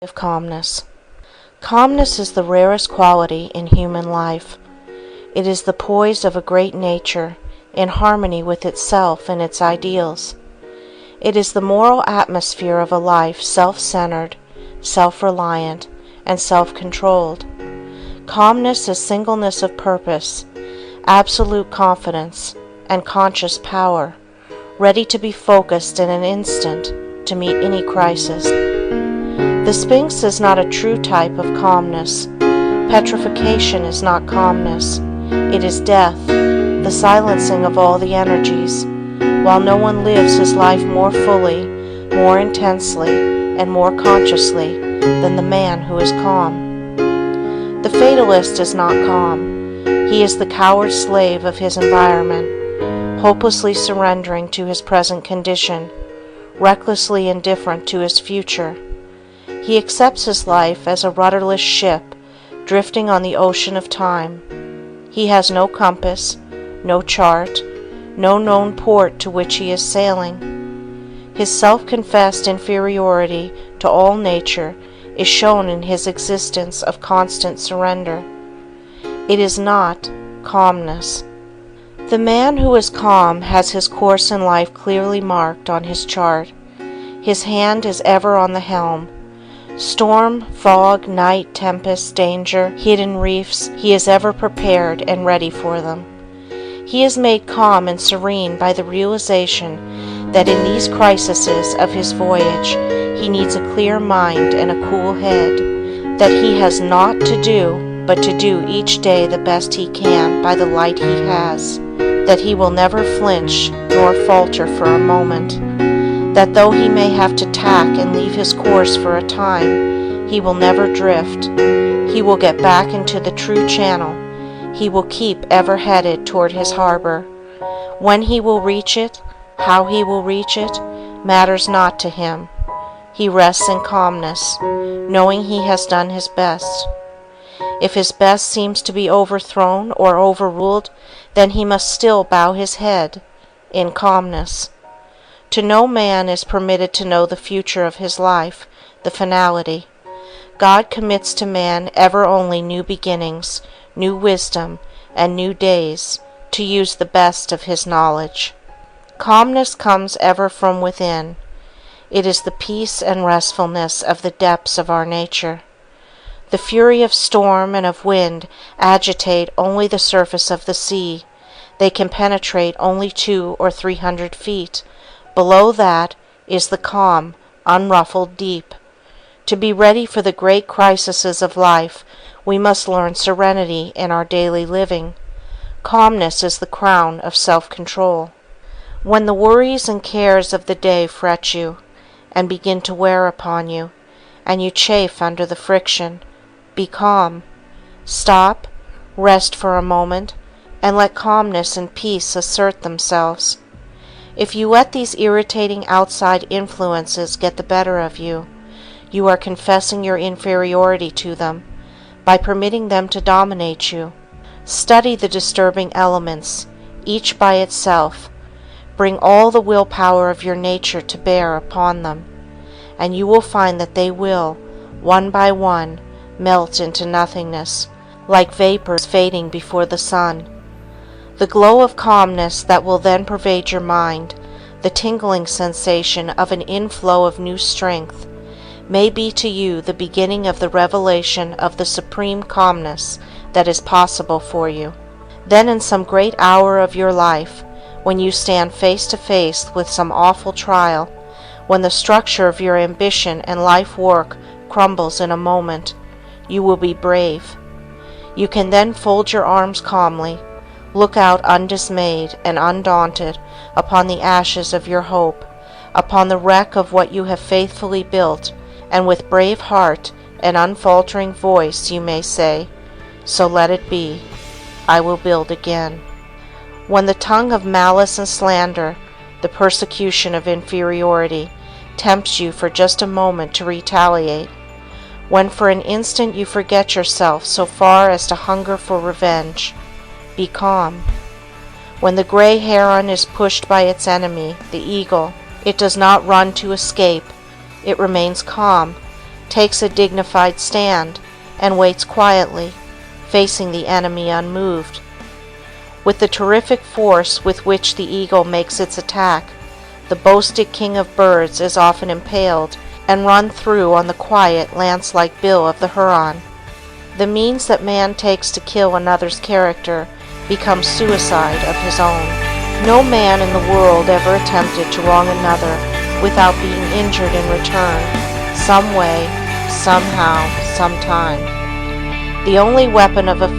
of calmness. Calmness is the rarest quality in human life. It is the poise of a great nature, in harmony with itself and its ideals. It is the moral atmosphere of a life self-centered, self-reliant, and self-controlled. Calmness is singleness of purpose, absolute confidence, and conscious power, ready to be focused in an instant to meet any crisis. The Sphinx is not a true type of calmness. Petrification is not calmness. It is death, the silencing of all the energies, while no one lives his life more fully, more intensely, and more consciously than the man who is calm. The fatalist is not calm. He is the coward slave of his environment, hopelessly surrendering to his present condition, recklessly indifferent to his future. He accepts his life as a rudderless ship drifting on the ocean of time. He has no compass, no chart, no known port to which he is sailing. His self-confessed inferiority to all nature is shown in his existence of constant surrender. It is not calmness. The man who is calm has his course in life clearly marked on his chart. His hand is ever on the helm. Storm, fog, night, tempest, danger, hidden reefs, he is ever prepared and ready for them. He is made calm and serene by the realization that in these crises of his voyage he needs a clear mind and a cool head, that he has naught to do but to do each day the best he can by the light he has, that he will never flinch nor falter for a moment, that though he may have to tack and leave his course for a time, he will never drift. He will get back into the true channel. He will keep ever headed toward his harbor. When he will reach it, how he will reach it, matters not to him. He rests in calmness, knowing he has done his best. If his best seems to be overthrown or overruled, then he must still bow his head in calmness. To no man is permitted to know the future of his life, the finality. God commits to man ever only new beginnings, new wisdom, and new days, to use the best of his knowledge. Calmness comes ever from within. It is the peace and restfulness of the depths of our nature. The fury of storm and of wind agitate only the surface of the sea. They can penetrate only 200 or 300 feet. Below that is the calm, unruffled deep. To be ready for the great crises of life, we must learn serenity in our daily living. Calmness is the crown of self-control. When the worries and cares of the day fret you, and begin to wear upon you, and you chafe under the friction, be calm. Stop, rest for a moment, and let calmness and peace assert themselves. If you let these irritating outside influences get the better of you, you are confessing your inferiority to them by permitting them to dominate you. Study the disturbing elements, each by itself. Bring all the willpower of your nature to bear upon them, and you will find that they will, one by one, melt into nothingness, like vapors fading before the sun. The glow of calmness that will then pervade your mind, the tingling sensation of an inflow of new strength, may be to you the beginning of the revelation of the supreme calmness that is possible for you. Then in some great hour of your life, when you stand face to face with some awful trial, when the structure of your ambition and life work crumbles in a moment, you will be brave. You can then fold your arms calmly, look out undismayed and undaunted upon the ashes of your hope, upon the wreck of what you have faithfully built, and with brave heart and unfaltering voice you may say, "So let it be. I will build again." When the tongue of malice and slander, the persecution of inferiority, tempts you for just a moment to retaliate, when for an instant you forget yourself so far as to hunger for revenge, be calm. When the gray heron is pushed by its enemy, the eagle, it does not run to escape. It remains calm, takes a dignified stand, and waits quietly, facing the enemy unmoved. With the terrific force with which the eagle makes its attack, the boasted king of birds is often impaled and run through on the quiet, lance-like bill of the heron. The means that man takes to kill another's character becomes suicide of his own. No man in the world ever attempted to wrong another without being injured in return, some way, somehow, sometime. The only weapon of offense